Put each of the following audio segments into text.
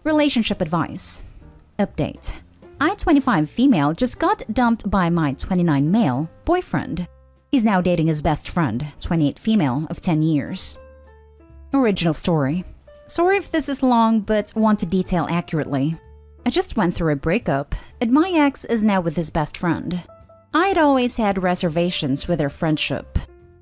Relationship advice. Update. I, 25 female, just got dumped by my 29 male boyfriend. He's now dating his best friend, 28 female, of 10 years. Original story. Sorry if this is long, but want to detail accurately. I just went through a breakup, and my ex is now with his best friend. I had always had reservations with their friendship.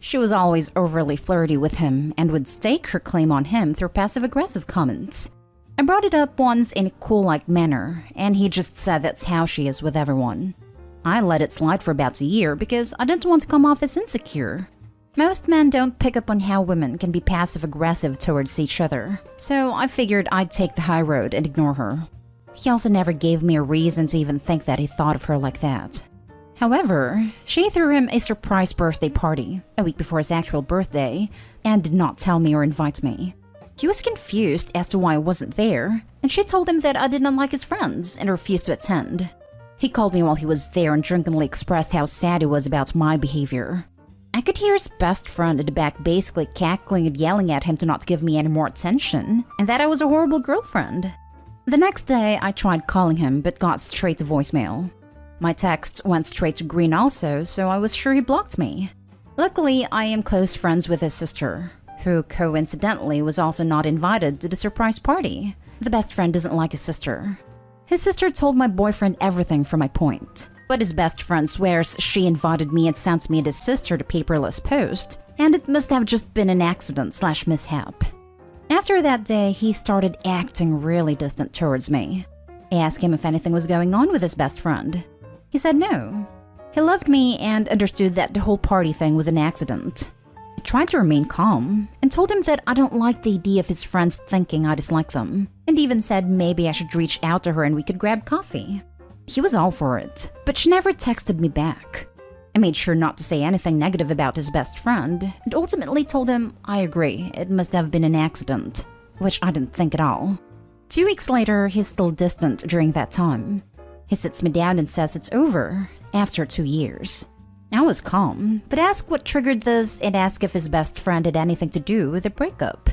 She was always overly flirty with him and would stake her claim on him through passive-aggressive comments. I brought it up once in a cool-like manner, and he just said that's how she is with everyone. I let it slide for about a year because I didn't want to come off as insecure. Most men don't pick up on how women can be passive-aggressive towards each other, so I figured I'd take the high road and ignore her. He also never gave me a reason to even think that he thought of her like that. However, she threw him a surprise birthday party a week before his actual birthday and did not tell me or invite me. He was confused as to why I wasn't there, and she told him that I did not like his friends and refused to attend. He called me while he was there and drunkenly expressed how sad he was about my behavior. I could hear his best friend at the back basically cackling and yelling at him to not give me any more attention, and that I was a horrible girlfriend. The next day, I tried calling him but got straight to voicemail. My text went straight to green also, so I was sure he blocked me. Luckily, I am close friends with his sister, who coincidentally was also not invited to the surprise party. The best friend doesn't like his sister. His sister told my boyfriend everything from my point, but his best friend swears she invited me and sent me and his sister the paperless post, and it must have just been an accident/mishap. After that day, he started acting really distant towards me. I asked him if anything was going on with his best friend. He said no. He loved me and understood that the whole party thing was an accident. I tried to remain calm and told him that I don't like the idea of his friends thinking I dislike them, and even said maybe I should reach out to her and we could grab coffee. He was all for it, but she never texted me back. I made sure not to say anything negative about his best friend and ultimately told him I agree, it must have been an accident, which I didn't think at all. 2 weeks later, he's still distant during that time. He sits me down and says it's over, after 2 years. I was calm, but asked what triggered this and asked if his best friend had anything to do with the breakup.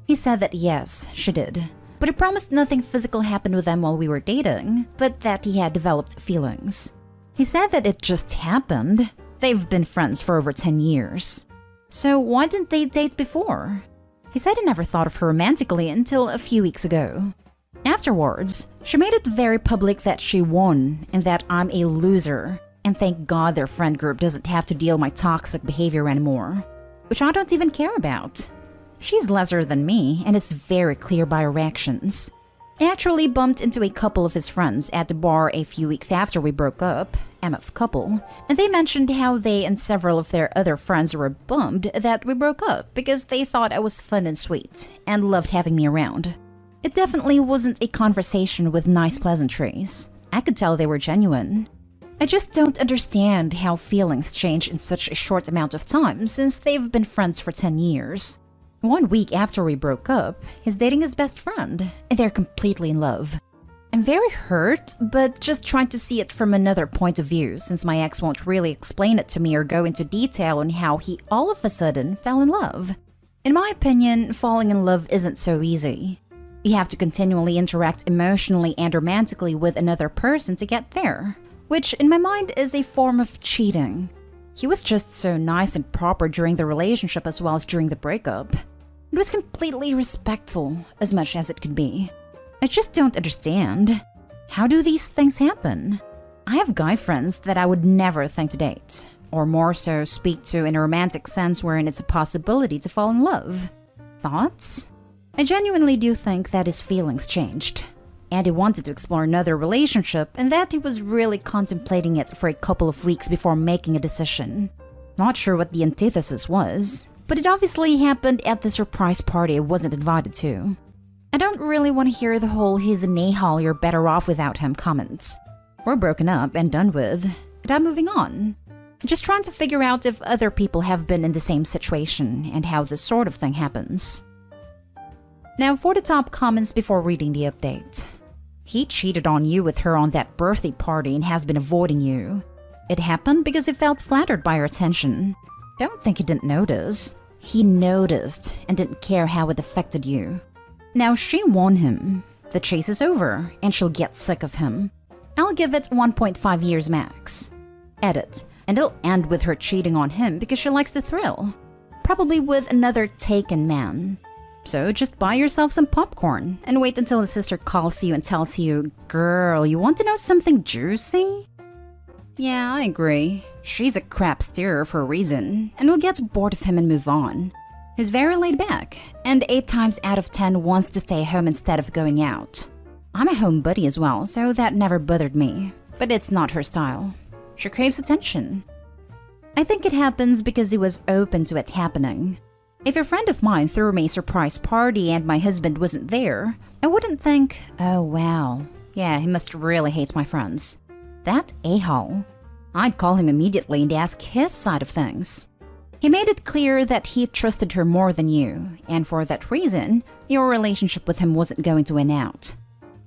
He said that yes, she did, but he promised nothing physical happened with them while we were dating, but that he had developed feelings. He said that it just happened. They've been friends for over 10 years. So why didn't they date before? He said he never thought of her romantically until a few weeks ago. Afterwards, she made it very public that she won and that I'm a loser, and thank God their friend group doesn't have to deal with my toxic behavior anymore, which I don't even care about. She's lesser than me, and it's very clear by her actions. I actually bumped into a couple of his friends at the bar a few weeks after we broke up, MF couple, and they mentioned how they and several of their other friends were bummed that we broke up because they thought I was fun and sweet and loved having me around. It definitely wasn't a conversation with nice pleasantries. I could tell they were genuine. I just don't understand how feelings change in such a short amount of time since they've been friends for 10 years. 1 week after we broke up, he's dating his best friend, and they're completely in love. I'm very hurt, but just trying to see it from another point of view since my ex won't really explain it to me or go into detail on how he all of a sudden fell in love. In my opinion, falling in love isn't so easy. You have to continually interact emotionally and romantically with another person to get there, which in my mind is a form of cheating. He was just so nice and proper during the relationship as well as during the breakup. It was completely respectful, as much as it could be. I just don't understand. How do these things happen? I have guy friends that I would never think to date, or more so speak to in a romantic sense wherein it's a possibility to fall in love. Thoughts? I genuinely do think that his feelings changed, and he wanted to explore another relationship and that he was really contemplating it for a couple of weeks before making a decision. Not sure what the antithesis was, but it obviously happened at the surprise party I wasn't invited to. I don't really want to hear the whole he's an a-hole, you're better off without him comments. We're broken up and done with, and I'm moving on. Just trying to figure out if other people have been in the same situation and how this sort of thing happens. Now for the top comments before reading the update. He cheated on you with her on that birthday party and has been avoiding you. It happened because he felt flattered by her attention. Don't think he didn't notice. He noticed and didn't care how it affected you. Now she won him. The chase is over, and she'll get sick of him. I'll give it 1.5 years max. Edit. And it'll end with her cheating on him because she likes the thrill. Probably with another taken man. So just buy yourself some popcorn and wait until his sister calls you and tells you, "Girl, you want to know something juicy?" Yeah, I agree. She's a crap steerer for a reason, and will get bored of him and move on. He's very laid back, and 8 times out of 10 wants to stay home instead of going out. I'm a home buddy as well, so that never bothered me. But it's not her style. She craves attention. I think it happens because he was open to it happening. If a friend of mine threw me a surprise party and my husband wasn't there, I wouldn't think, "Oh wow, yeah, he must really hate my friends." That a-hole. I'd call him immediately and ask his side of things. He made it clear that he trusted her more than you, and for that reason, your relationship with him wasn't going to win out.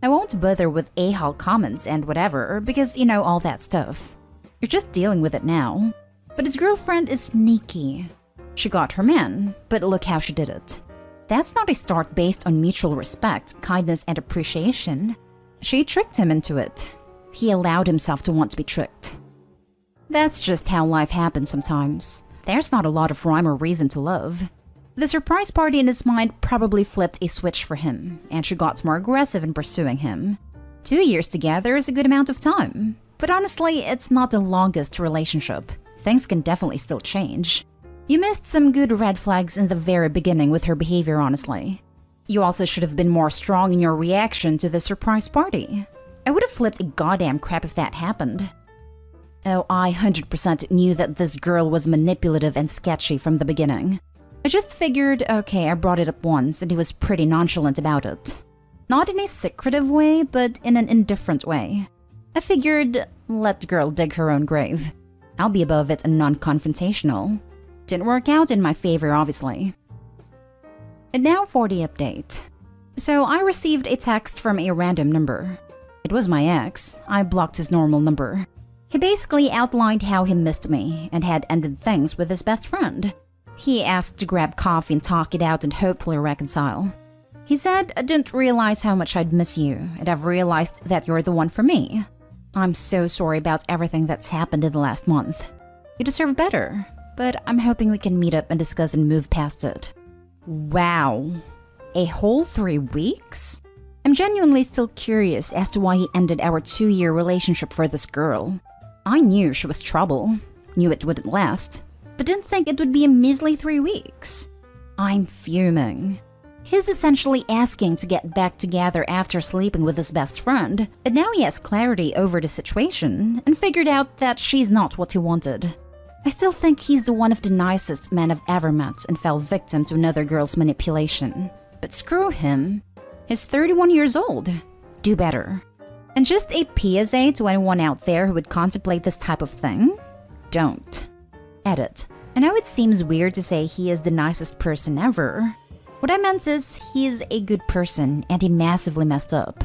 I won't bother with a-hole comments and whatever, because you know all that stuff. You're just dealing with it now. But his girlfriend is sneaky. She got her man, but look how she did it. That's not a start based on mutual respect, kindness, and appreciation. She tricked him into it. He allowed himself to want to be tricked. That's just how life happens sometimes. There's not a lot of rhyme or reason to love. The surprise party in his mind probably flipped a switch for him, and she got more aggressive in pursuing him. 2 years together is a good amount of time. But honestly, it's not the longest relationship. Things can definitely still change. You missed some good red flags in the very beginning with her behavior, honestly. You also should have been more strong in your reaction to the surprise party. I would have flipped a goddamn crap if that happened. Oh, I 100% knew that this girl was manipulative and sketchy from the beginning. I just figured, okay, I brought it up once and he was pretty nonchalant about it. Not in a secretive way, but in an indifferent way. I figured, let the girl dig her own grave. I'll be above it and non-confrontational. Didn't work out in my favor, obviously. And now for the update. So I received a text from a random number. It was my ex. I blocked his normal number. He basically outlined how he missed me and had ended things with his best friend. He asked to grab coffee and talk it out and hopefully reconcile. He said, "I didn't realize how much I'd miss you, and I've realized that you're the one for me. I'm so sorry about everything that's happened in the last month. You deserve better, but I'm hoping we can meet up and discuss and move past it." Wow. A whole 3 weeks? I'm genuinely still curious as to why he ended our 2-year relationship for this girl. I knew she was trouble, knew it wouldn't last, but didn't think it would be a measly 3 weeks. I'm fuming. He's essentially asking to get back together after sleeping with his best friend, and now he has clarity over the situation and figured out that she's not what he wanted. I still think he's the one of the nicest men I've ever met and fell victim to another girl's manipulation. But screw him. He's 31 years old. Do better. And just a PSA to anyone out there who would contemplate this type of thing: don't. Edit. I know it seems weird to say he is the nicest person ever. What I meant is, he is a good person and he massively messed up.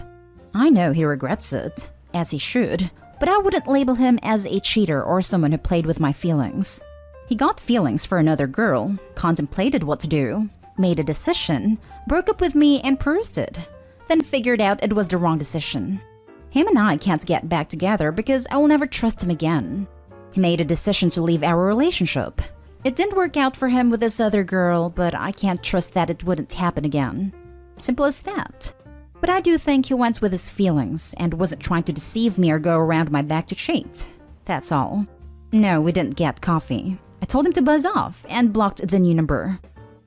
I know he regrets it, as he should, but I wouldn't label him as a cheater or someone who played with my feelings. He got feelings for another girl, contemplated what to do, made a decision, broke up with me and proved it, then figured out it was the wrong decision. Him and I can't get back together because I will never trust him again. He made a decision to leave our relationship. It didn't work out for him with this other girl, but I can't trust that it wouldn't happen again. Simple as that. But I do think he went with his feelings and wasn't trying to deceive me or go around my back to cheat. That's all. No, we didn't get coffee. I told him to buzz off and blocked the new number.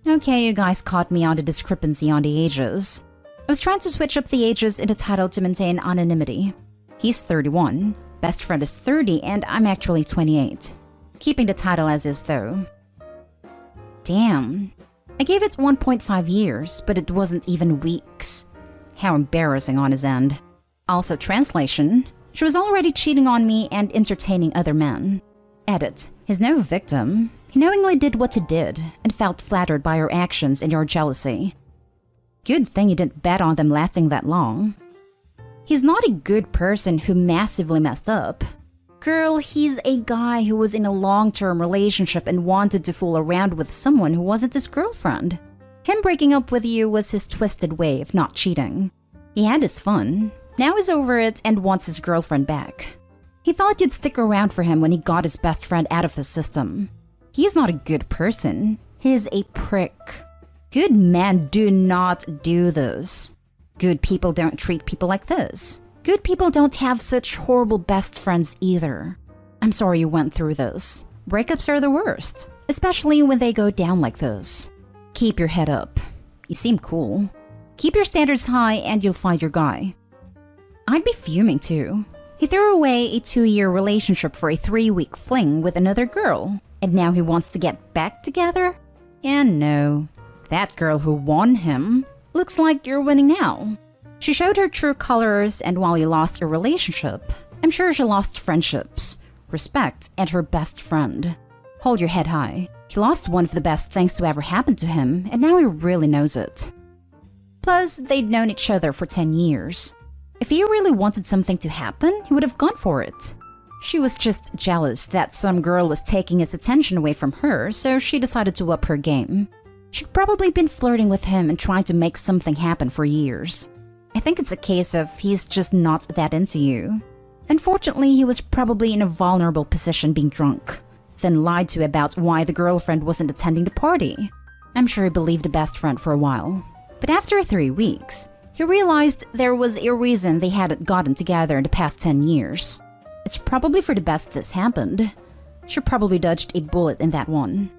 Okay, you guys caught me on the discrepancy on the ages. I was trying to switch up the ages in the title to maintain anonymity. He's 31, best friend is 30, and I'm actually 28. Keeping the title as is though. Damn. I gave it 1.5 years, but it wasn't even weeks. How embarrassing on his end. Also, translation. She was already cheating on me and entertaining other men. Edit. He's no victim. He knowingly did what he did and felt flattered by your actions and your jealousy. Good thing you didn't bet on them lasting that long. He's not a good person who massively messed up. Girl, he's a guy who was in a long-term relationship and wanted to fool around with someone who wasn't his girlfriend. Him breaking up with you was his twisted way of not cheating. He had his fun. Now he's over it and wants his girlfriend back. He thought you'd stick around for him when he got his best friend out of his system. He's not a good person. He's a prick. Good men do not do this. Good people don't treat people like this. Good people don't have such horrible best friends either. I'm sorry you went through this. Breakups are the worst, especially when they go down like this. Keep your head up. You seem cool. Keep your standards high and you'll find your guy. I'd be fuming too. He threw away a 2-year relationship for a 3-week fling with another girl, and now he wants to get back together? And no, that girl who won him looks like you're winning now. She showed her true colors, and while you lost a relationship, I'm sure she lost friendships, respect, and her best friend. Hold your head high. He lost one of the best things to ever happen to him, and now he really knows it. Plus, they'd known each other for 10 years. If he really wanted something to happen, he would have gone for it. She was just jealous that some girl was taking his attention away from her, so she decided to up her game. She'd probably been flirting with him and trying to make something happen for years. I think it's a case of he's just not that into you. Unfortunately, he was probably in a vulnerable position being drunk, then lied to about why the girlfriend wasn't attending the party. I'm sure he believed the best friend for a while. But after 3 weeks, he realized there was a reason they hadn't gotten together in the past 10 years. It's probably for the best this happened. She probably dodged a bullet in that one.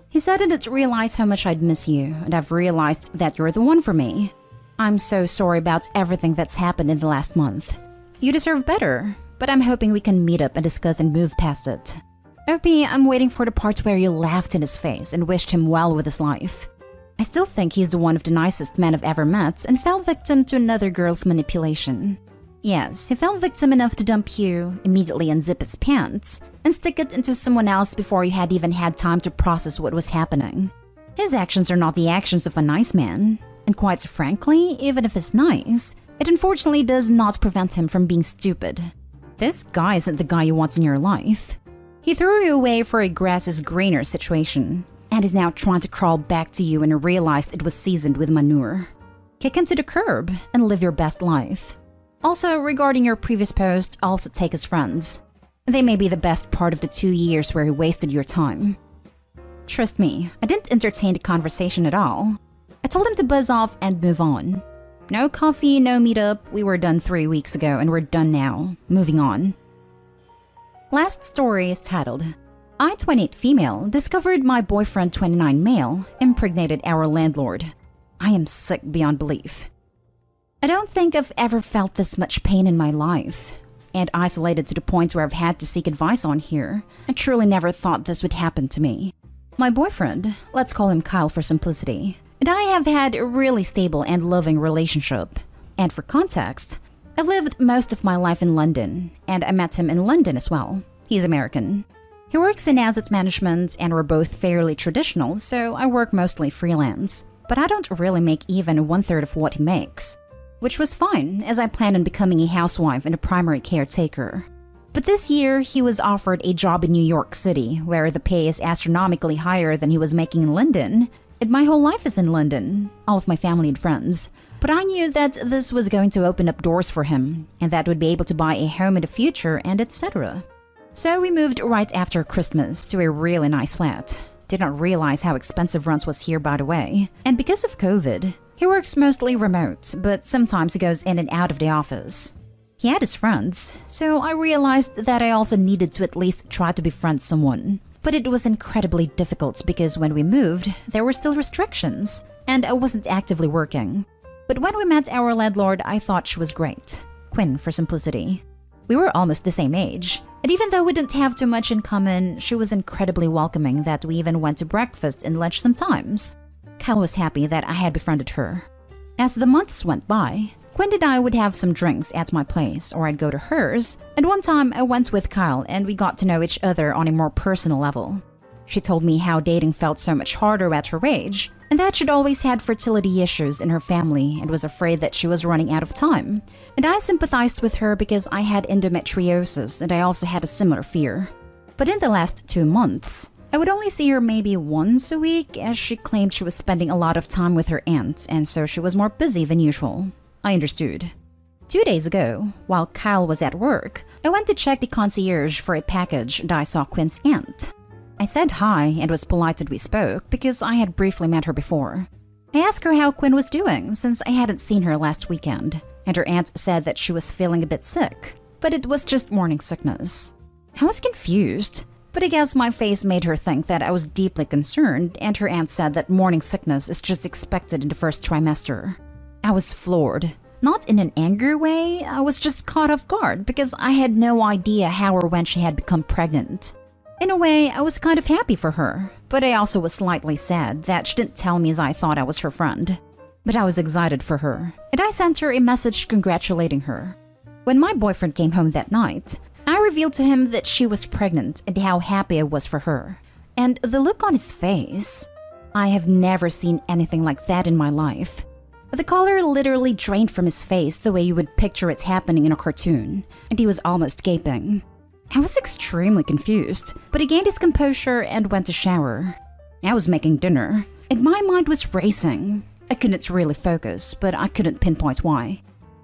He said I didn't realize how much I'd miss you, and I've realized that you're the one for me. I'm so sorry about everything that's happened in the last month. You deserve better, but I'm hoping we can meet up and discuss and move past it. OP, I'm waiting for the part where you laughed in his face and wished him well with his life. I still think he's the one of the nicest men I've ever met and fell victim to another girl's manipulation. Yes, he fell victim enough to dump you, immediately unzip his pants, and stick it into someone else before you had even had time to process what was happening. His actions are not the actions of a nice man, and quite frankly, even if he's nice, it unfortunately does not prevent him from being stupid. This guy isn't the guy you want in your life. He threw you away for a grass is greener situation, and is now trying to crawl back to you and realized it was seasoned with manure. Kick him to the curb and live your best life. Also, regarding your previous post, also take his friends. They may be the best part of the 2 years where he wasted your time. Trust me, I didn't entertain the conversation at all. I told him to buzz off and move on. No coffee, no meetup, we were done 3 weeks ago and we're done now. Moving on. Last story is titled, I, 28 female, discovered my boyfriend, 29 male, impregnated our landlord. I am sick beyond belief. I don't think I've ever felt this much pain in my life, and isolated to the point where I've had to seek advice on here. I truly never thought this would happen to me. My boyfriend, let's call him Kyle for simplicity, and I have had a really stable and loving relationship. And for context, I've lived most of my life in London, and I met him in London as well. He's American. He works in asset management and we're both fairly traditional, so I work mostly freelance. But I don't really make even 1/3 of what he makes. Which was fine, as I planned on becoming a housewife and a primary caretaker. But this year, he was offered a job in New York City, where the pay is astronomically higher than he was making in London. And my whole life is in London, all of my family and friends. But I knew that this was going to open up doors for him, and that would be able to buy a home in the future and etc. So we moved right after Christmas to a really nice flat. Did not realize how expensive rent was here, by the way. And because of COVID, he works mostly remote, but sometimes he goes in and out of the office. He had his friends, so I realized that I also needed to at least try to befriend someone. But it was incredibly difficult because when we moved, there were still restrictions, and I wasn't actively working. But when we met our landlord, I thought she was great. Quinn for simplicity. We were almost the same age. And even though we didn't have too much in common, she was incredibly welcoming that we even went to breakfast and lunch sometimes. Kyle was happy that I had befriended her. As the months went by, Quinn and I would have some drinks at my place or I'd go to hers, and one time I went with Kyle and we got to know each other on a more personal level. She told me how dating felt so much harder at her age, and that she'd always had fertility issues in her family and was afraid that she was running out of time. And I sympathized with her because I had endometriosis and I also had a similar fear. But in the last 2 months, I would only see her maybe once a week as she claimed she was spending a lot of time with her aunt and so she was more busy than usual. I understood. 2 days ago, while Kyle was at work, I went to check the concierge for a package and I saw Quinn's aunt. I said hi and was polite that we spoke because I had briefly met her before. I asked her how Quinn was doing since I hadn't seen her last weekend, and her aunt said that she was feeling a bit sick, but it was just morning sickness. I was confused, but I guess my face made her think that I was deeply concerned, and her aunt said that morning sickness is just expected in the first trimester. I was floored. Not in an angry way, I was just caught off guard because I had no idea how or when she had become pregnant. In a way, I was kind of happy for her, but I also was slightly sad that she didn't tell me as I thought I was her friend. But I was excited for her, and I sent her a message congratulating her. When my boyfriend came home that night, I revealed to him that she was pregnant and how happy I was for her. And the look on his face, I have never seen anything like that in my life. The color literally drained from his face the way you would picture it happening in a cartoon, and he was almost gaping. I was extremely confused, but he gained his composure and went to shower. I was making dinner, and my mind was racing. I couldn't really focus, but I couldn't pinpoint why.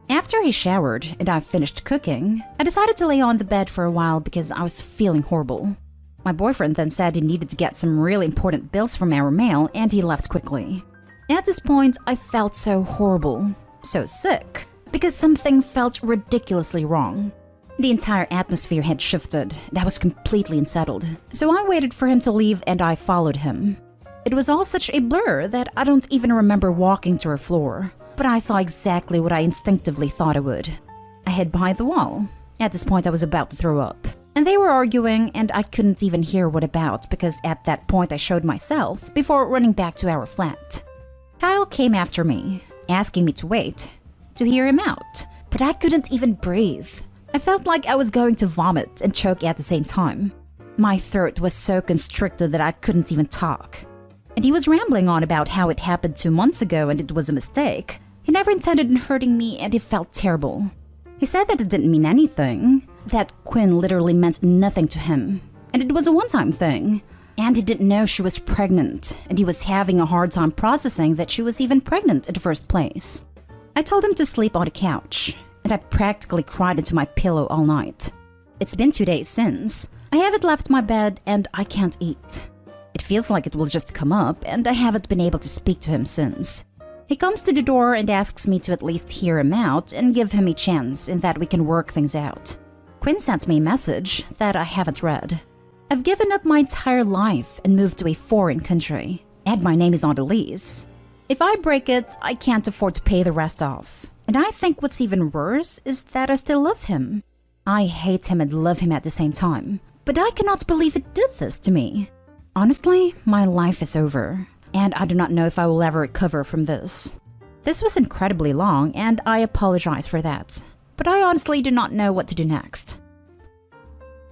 After he showered and I finished cooking, I decided to lay on the bed for a while because I was feeling horrible. My boyfriend then said he needed to get some really important bills from our mail, and he left quickly. At this point, I felt so horrible, so sick, because something felt ridiculously wrong. The entire atmosphere had shifted, and I was completely unsettled. So I waited for him to leave and I followed him. It was all such a blur that I don't even remember walking to her floor, but I saw exactly what I instinctively thought I would. I hid behind the wall. At this point, I was about to throw up. And they were arguing, and I couldn't even hear what about because at that point I showed myself before running back to our flat. Kyle came after me, asking me to wait, to hear him out, but I couldn't even breathe. I felt like I was going to vomit and choke at the same time. My throat was so constricted that I couldn't even talk. And he was rambling on about how it happened 2 months ago and it was a mistake. He never intended on hurting me and it felt terrible. He said that it didn't mean anything, that Quinn literally meant nothing to him, and it was a one-time thing. And he didn't know she was pregnant, and he was having a hard time processing that she was even pregnant in the first place. I told him to sleep on the couch, and I practically cried into my pillow all night. It's been 2 days since. I haven't left my bed, and I can't eat. It feels like it will just come up, and I haven't been able to speak to him since. He comes to the door and asks me to at least hear him out and give him a chance in that we can work things out. Quinn sent me a message that I haven't read. I've given up my entire life and moved to a foreign country, and my name is on the lease. If I break it, I can't afford to pay the rest off. And I think what's even worse is that I still love him. I hate him and love him at the same time, but I cannot believe it did this to me. Honestly, my life is over, and I do not know if I will ever recover from this. This was incredibly long, and I apologize for that, but I honestly do not know what to do next.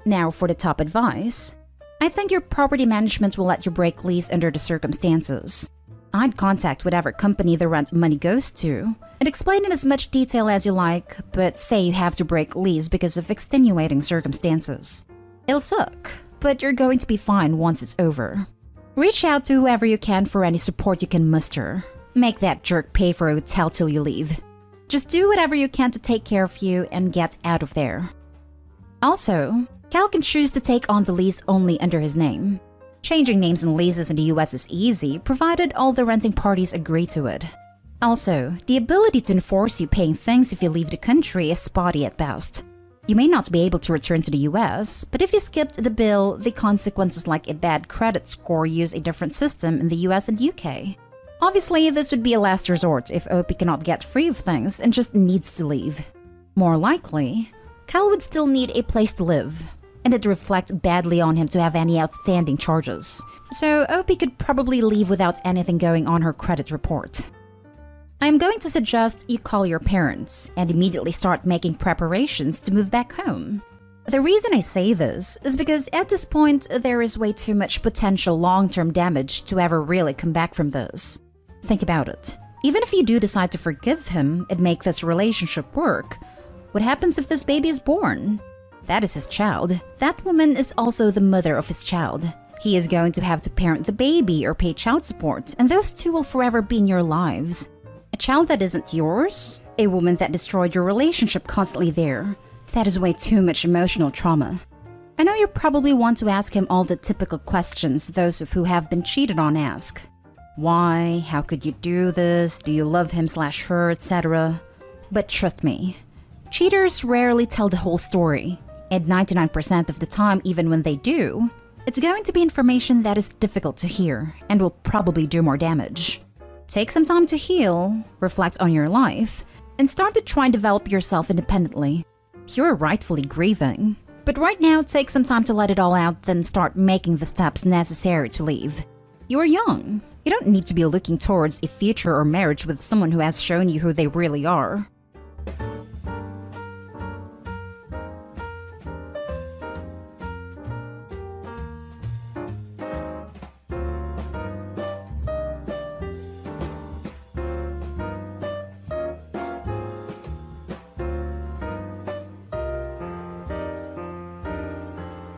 Now for the top advice. I think your property management will let you break lease under the circumstances. I'd contact whatever company the rent money goes to and explain in as much detail as you like, but say you have to break lease because of extenuating circumstances. It'll suck, but you're going to be fine once it's over. Reach out to whoever you can for any support you can muster. Make that jerk pay for a hotel till you leave. Just do whatever you can to take care of you and get out of there. Also, Cal can choose to take on the lease only under his name. Changing names and leases in the US is easy, provided all the renting parties agree to it. Also, the ability to enforce you paying things if you leave the country is spotty at best. You may not be able to return to the US, but if you skipped the bill, the consequences like a bad credit score use a different system in the US and UK. Obviously, this would be a last resort if OP cannot get free of things and just needs to leave. More likely, Cal would still need a place to live, and it reflects badly on him to have any outstanding charges. So OP could probably leave without anything going on her credit report. I am going to suggest you call your parents and immediately start making preparations to move back home. The reason I say this is because at this point there is way too much potential long-term damage to ever really come back from this. Think about it. Even if you do decide to forgive him and make this relationship work, what happens if this baby is born? That is his child. That woman is also the mother of his child. He is going to have to parent the baby or pay child support, and those two will forever be in your lives. A child that isn't yours? A woman that destroyed your relationship constantly there. That is way too much emotional trauma. I know you probably want to ask him all the typical questions those of who have been cheated on ask. Why? How could you do this? Do you love him/her, etc.? But trust me, cheaters rarely tell the whole story. And 99% of the time, even when they do, it's going to be information that is difficult to hear and will probably do more damage. Take some time to heal, reflect on your life, and start to try and develop yourself independently. You're rightfully grieving. But right now, take some time to let it all out, then start making the steps necessary to leave. You're young. You don't need to be looking towards a future or marriage with someone who has shown you who they really are.